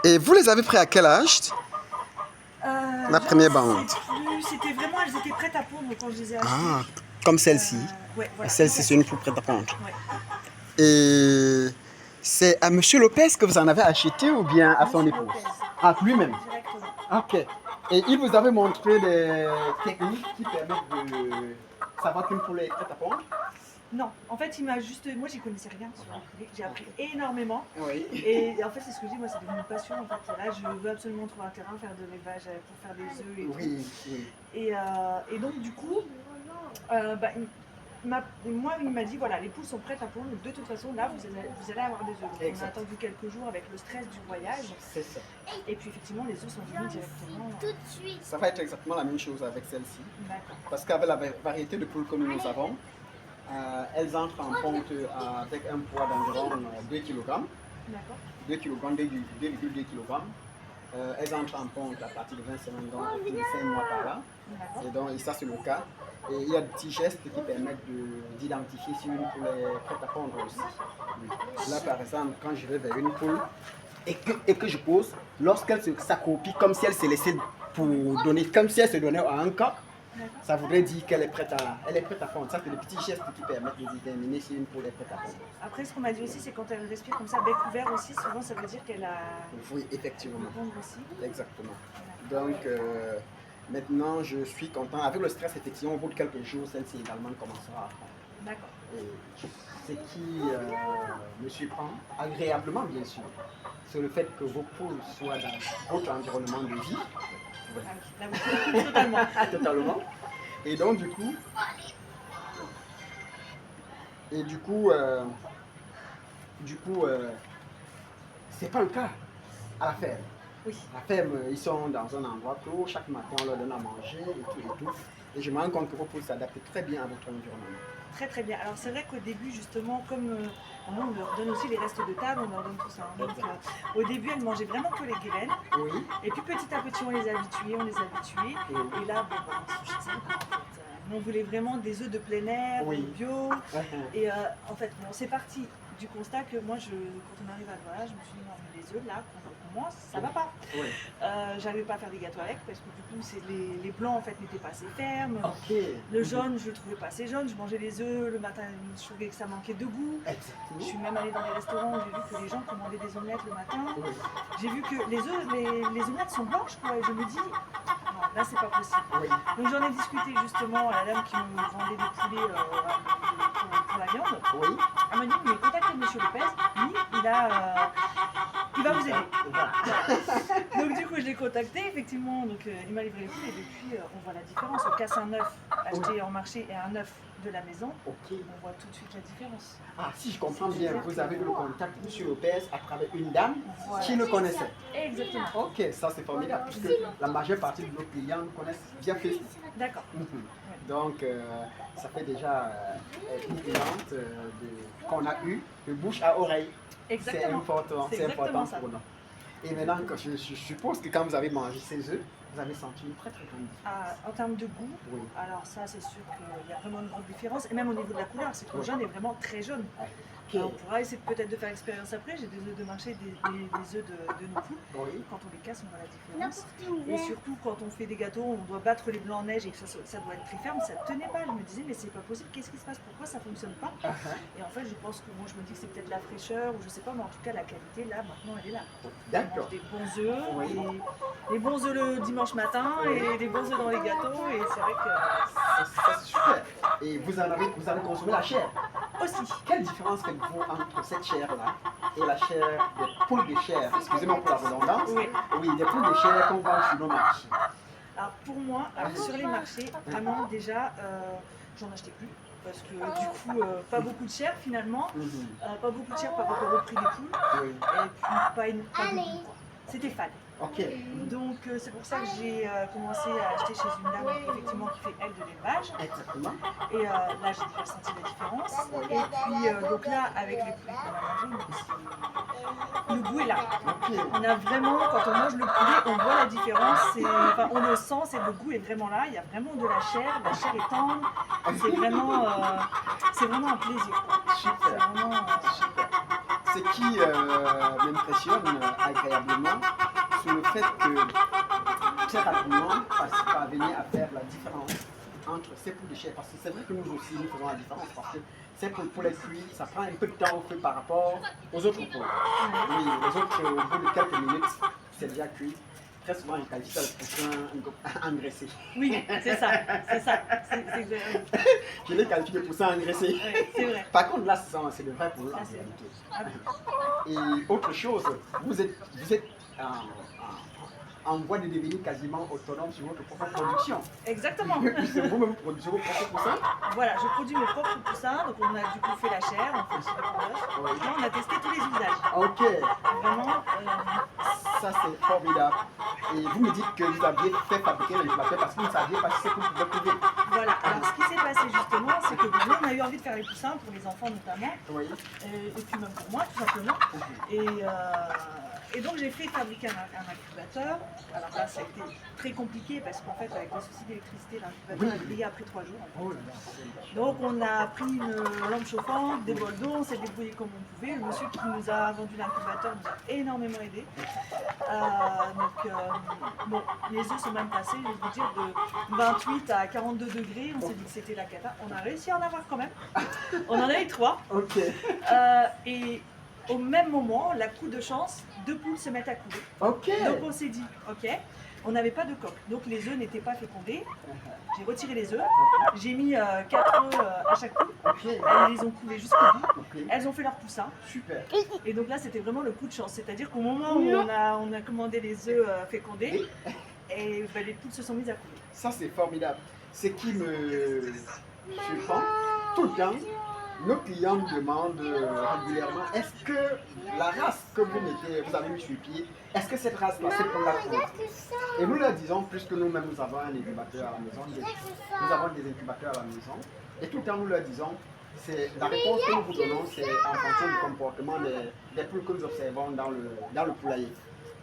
Et vous les avez pris à quel âge? La première bande. C'était vraiment, elles étaient prêtes à pondre quand je les ai achetées. Ah, comme celle-ci. Ouais, voilà. Celle-ci, c'est une poule prête à pondre. Ouais. Et c'est à Monsieur Lopez que vous en avez acheté ou bien à son épouse? Ah, lui-même. Directement. Ok. Et il vous avait montré des techniques qui permettent de savoir qu'une poule est prête à pondre? Non, en fait, il m'a juste. Moi, j'y connaissais rien sur le poulet. J'ai appris énormément. Oui. Et en fait, c'est ce que je dis, moi, c'est devenu une passion. En fait, là, je veux absolument trouver un terrain, faire de l'élevage pour faire des œufs et Oui, tout. oui. Et donc, du coup, moi, il m'a dit voilà, les poules sont prêtes à pondre. De toute façon, là, vous allez avoir des œufs. Donc, on a attendu quelques jours avec le stress du voyage. C'est ça. Et puis, effectivement, les œufs sont venus directement. Tout de suite. Ça va être exactement la même chose avec celle-ci. D'accord. Parce qu'avec la variété de poules que nous avons, elles entrent en ponte avec un poids d'environ 2 kg. D'accord. 2 kg, 2,2 kg. Elles entrent en ponte à partir de 20 semaines, donc au de 5 mois par là. Et ça, c'est le cas. Et il y a des petits gestes qui permettent d'identifier si une poule est prête à pondre aussi. Là, par exemple, quand je vais vers une poule et que je pose, lorsqu'elle s'accroupit comme si elle s'est laissée pour donner, comme si elle se donnait à un coq, ça voudrait dire qu'elle est prête à pondre. Ça, c'est les petits gestes qui permettent de déterminer si une poule est prête à pondre. Après, ce qu'on m'a dit aussi, c'est quand elle respire comme ça, bec ouvert aussi, souvent ça veut dire qu'elle a. Oui, effectivement. Pondre aussi. Exactement. Donc, maintenant, je suis content. Avec le stress, effectivement, au bout de quelques jours, celle-ci également commencera à pondre. D'accord. Ce qui me surprend, agréablement bien sûr, c'est le fait que vos poules soient dans votre environnement de vie. Là, vous totalement. Totalement. Et donc, c'est pas le cas à la ferme. Oui. À la ferme, ils sont dans un endroit clos, chaque matin on leur donne à manger et tout. Et je me rends compte que vos poules s'adaptent très bien à votre environnement. Très très bien. Alors c'est vrai qu'au début justement, comme on leur donne aussi les restes de table, on leur donne tout ça. Donc au début elles mangeaient vraiment que les graines. Oui. Et puis petit à petit on les a habituées. Et là, bon, on se chez ça, en fait. On voulait vraiment des œufs de plein air, Oui. bio. Et en fait, bon, c'est parti du constat que moi, quand on arrive à voilà, je me suis dit, non, mais les œufs, là, pour moi, ça va pas. Oui. J'arrivais pas à faire des gâteaux avec parce que du coup, les blancs, en fait, n'étaient pas assez fermes. Okay. Le jaune, je le trouvais pas assez jaune. Je mangeais les œufs le matin, je trouvais que ça manquait de goût. Exactement. Je suis même allée dans les restaurants où j'ai vu que les gens commandaient des omelettes le matin. Oui. J'ai vu que les œufs, les omelettes sont blanches, quoi. Et je me dis, non, là, c'est pas possible. Oui. Donc j'en ai discuté justement à la dame qui me vendait des poulets pour la viande. Oui. Elle m'a dit, mais contactez M. Lopez, lui, il va vous aider. Donc du coup, je l'ai contacté, effectivement, donc il m'a livré les poules et depuis, on voit la différence. On casse un œuf acheté en marché et un œuf de la maison, Okay. on voit tout de suite la différence. Ah, si je comprends bien, vous avez eu le contact de M. Lopez à travers une dame Voilà. qui le connaissait. Exactement. Ok, ça c'est formidable, puisque la majeure partie de nos clients nous connaissent bien Facebook. D'accord. Donc, ça fait déjà une cliente qu'on a eue de bouche à oreille. Exactement. C'est important ça. pour nous. Et maintenant, je suppose que quand vous avez mangé ces œufs, vous avez senti une très très grande différence. En termes de goût, Oui. alors ça c'est sûr qu'il y a vraiment une grande différence. Et même au niveau de la couleur, c'est que le jaune est vraiment très jaune. Okay. Alors, on pourra essayer peut-être de faire l'expérience après. J'ai des œufs de marché, des œufs de nos poules. Oui. Quand on les casse, on voit la différence. Et surtout quand on fait des gâteaux, on doit battre les blancs en neige et que ça doit être très ferme. Ça ne tenait pas. Je me disais, mais c'est pas possible. Qu'est-ce qui se passe? Pourquoi ça ne fonctionne pas? Et en fait, je pense que moi, je me dis que c'est peut-être la fraîcheur ou je sais pas, mais en tout cas, la qualité là, maintenant, elle est là. D'accord. Des bons œufs, Oui. les bons œufs le dimanche matin et des bons œufs dans les gâteaux. Et c'est vrai que Ça c'est super. Et vous avez consommé la chair. aussi. Quelle différence faites-vous entre cette chair-là et la chair des poules de chair? Excusez-moi pour la redondance. Oui, des poules de chair qu'on vend sur nos marchés. Alors pour moi, sur les marchés, vraiment déjà, j'en achetais plus. Parce que du coup, pas beaucoup de chair finalement, pas beaucoup de chair par rapport au prix des poules, Oui. et puis pas de goût. C'était fade. Ok. Donc c'est pour ça que j'ai commencé à acheter chez une dame effectivement qui fait elle de l'élevage. Exactement. Et là j'ai déjà senti la différence. Et puis donc là avec les poulets qu'on a mangés, le goût est là. Ok. On a vraiment, quand on mange le poulet, on voit la différence. Enfin, on le sent, le goût est vraiment là. Il y a vraiment de la chair est tendre. C'est vraiment un plaisir. Super. C'est vraiment, Ce qui m'impressionne agréablement sur le fait que très rapidement, parvenir à faire la différence entre ces poules de chair. Parce que c'est vrai que nous aussi, nous faisons la différence. Parce que ces poules cuites, ça prend un peu de temps au feu par rapport aux autres poules. Oui, les autres, au bout de quelques minutes, c'est déjà cuit. Très souvent, on qualifie ça de poussin engraissé. Oui, c'est ça, c'est ça. C'est vrai. Je l'ai qualifié de poussin engraissé. Ouais, c'est vrai. Par contre, là, c'est le vrai poulet en c'est réalité. Ah oui. Et autre chose, vous êtes en voie de devenir quasiment autonome sur votre propre production. Exactement. Puisque vous-même produisez vos propres poussins. Voilà, je produis mes propres poussins, donc on a du coup fait la chair, on fait aussi le fromage. Oui. Là, on a testé tous les usages. Ok, Vraiment, ça c'est formidable. Et vous me dites que vous aviez fait fabriquer l'incubateur parce que vous ne saviez pas si c'est pour pouvoir trouver. voilà. Alors, ce qui s'est passé justement, c'est que nous, on a eu envie de faire les poussins pour les enfants notamment, Oui. et puis même pour moi, tout simplement. Et donc, j'ai fait fabriquer un incubateur. Alors là, ça a été très compliqué parce qu'en fait, avec les soucis d'électricité, l'incubateur a brillé après 3 jours. Oh là là. Donc, on a pris une lampe chauffante, des bols d'eau, on s'est débrouillé comme on pouvait. Le monsieur qui nous a vendu l'incubateur nous a énormément aidé. Bon, les œufs sont même passés, je vais vous dire, de 28 à 42 degrés. On s'est dit que c'était la cata. On a réussi à en avoir quand même. On en a eu 3. Ok. Et au même moment, la coup de chance, 2 poules se mettent à couver. Ok. Donc on s'est dit, ok, on n'avait pas de coque, donc les œufs n'étaient pas fécondés. J'ai retiré les œufs, j'ai mis 4 œufs à chaque poule. Ok. Elles les ont coulés jusqu'au bout. Ok. Elles ont fait leur poussin. Super. Et donc là, c'était vraiment le coup de chance. C'est-à-dire qu'au moment où on a commandé les œufs fécondés, et les poules se sont mises à couler. Ça c'est formidable. Ce qui me surprend, tout le temps, nos clients nous demandent régulièrement est-ce que la race que vous avez mis sur pied, est-ce que cette race-là c'est pour la trouver? Et nous leur disons, puisque nous-mêmes nous avons un incubateur à la maison, nous avons des incubateurs à la maison, et tout le temps nous leur disons, c'est la réponse que nous vous donnons, c'est en fonction du comportement des poules que nous observons dans le poulailler.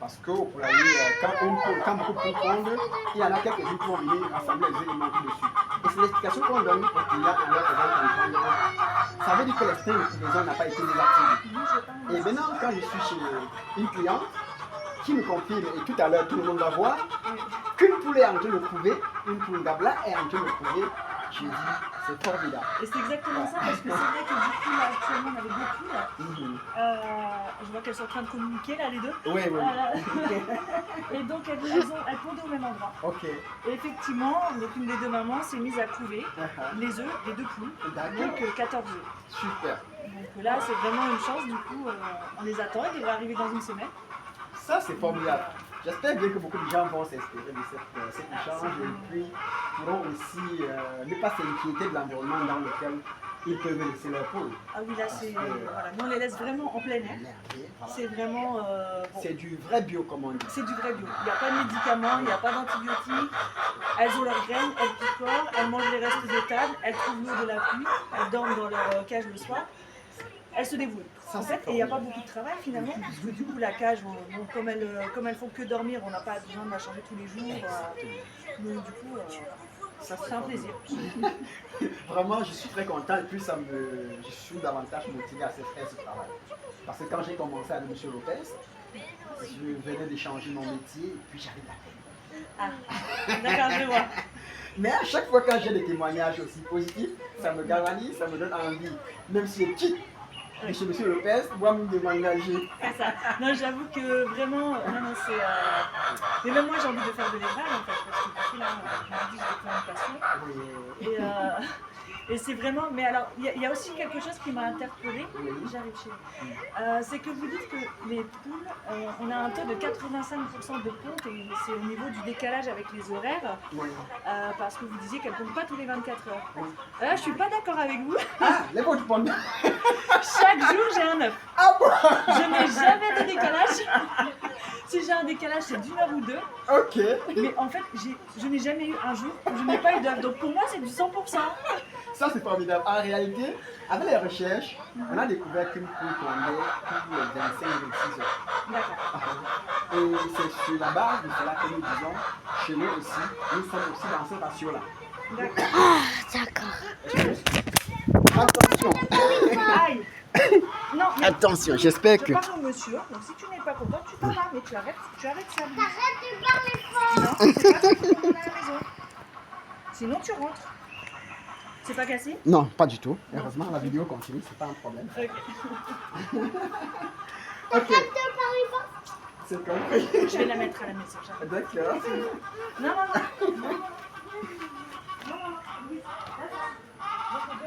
Parce qu'au poulailler, quand beaucoup de poules pondent, il y en a quelques-unes qui vont venir rassembler les éléments dessus. Et c'est l'explication qu'on donne aux clients et leur faisant comprendre. Ça veut dire que l'instinct de couvaison n'a pas été désactivé. Et maintenant, quand je suis chez une cliente qui me confirme, et tout à l'heure tout le monde va voir, qu'une poule est en train de couver, une poule gabla est en train de couver, je dis c'est formidable. Et c'est exactement ça, parce que c'est vrai que du coup, là, actuellement, on avait 2 poules. Je vois qu'elles sont en train de communiquer, là, les deux. Oui, oui. Et donc, elles pondaient au même endroit. Ok. Et effectivement, donc une des 2 mamans s'est mise à couver les œufs des 2 poules, donc 14 œufs. Super. Donc là, c'est vraiment une chance, du coup, on les attend, ils devraient arriver dans une semaine. Ça, c'est formidable. J'espère bien que beaucoup de gens vont s'inspirer de cet échange et puis pourront aussi ne pas s'inquiéter de l'environnement dans lequel ils peuvent laisser leurs poules. Ah oui, là, c'est. Voilà, nous, on les laisse vraiment en plein air. Voilà. C'est vraiment. Bon. C'est du vrai bio, comme on dit. C'est du vrai bio. Il n'y a pas de médicaments, il n'y a pas d'antibiotiques. Elles ont leurs graines, elles picorent, elles mangent les restes de table, elles trouvent l'eau de la pluie, elles dorment dans leur cage le soir. Elles se débrouillent. Ça, en fait, et il n'y a pas beaucoup de travail finalement, parce que du coup, la cage, bon, comme elles font que dormir, on n'a pas besoin de la changer tous les jours. Donc, du coup, Ça, c'est un plaisir. Vraiment, je suis très content et puis je suis davantage motivé à faire ce travail. Parce que quand j'ai commencé avec M. Lopez, je venais d'échanger mon métier et puis j'avais la peine. Ah, d'accord, je vois. Mais à chaque fois quand j'ai des témoignages aussi positifs, ça me galvanise, ça me donne envie. Même si je quitte de chez M. Lopez, moi-même de m'engager. C'est ça. Non, j'avoue que vraiment, non, c'est. Mais même moi, j'ai envie de faire de l'élevage en fait, parce que du coup, là, je me dis que j'ai plein de passion. Et c'est vraiment. Mais alors, il y a aussi quelque chose qui m'a interpellée. J'arrive chez vous. C'est que vous dites que les poules, on a un taux de 85% de ponte et c'est au niveau du décalage avec les horaires. Parce que vous disiez qu'elles ne pondent pas tous les 24 heures. Là, je suis pas d'accord avec vous. Ah, les potes pondent. Chaque jour, j'ai un œuf. Ah bon? Je n'ai jamais de décalage. Si j'ai un décalage, c'est d'1 heure ou 2. Ok. Mais en fait, je n'ai jamais eu un jour où je n'ai pas eu d'œuf. Donc pour moi, c'est du 100%. Ça, c'est formidable. En réalité, avec les recherches, on a découvert qu'une poule pondait tous les 25-26 heures. D'accord. Et c'est sur la base de cela que nous disons, chez nous aussi, nous sommes aussi dans ce ratio-là. D'accord. Ah, d'accord. Attention. Aïe. Non, mais Attention, j'espère je que... parle au monsieur, donc si tu n'es pas content, tu t'en vas, mais tu arrêtes ça. T'arrêtes de parler fort. Non, c'est pas ça qu'il faut à la maison. Sinon, tu rentres. C'est pas cassé? Non, pas du tout. Heureusement, la vidéo continue, c'est pas un problème. Ok. T'arrêtes de parler fort. C'est compris. Je vais la mettre à la maison. j'arrête. D'accord. Non, non, non.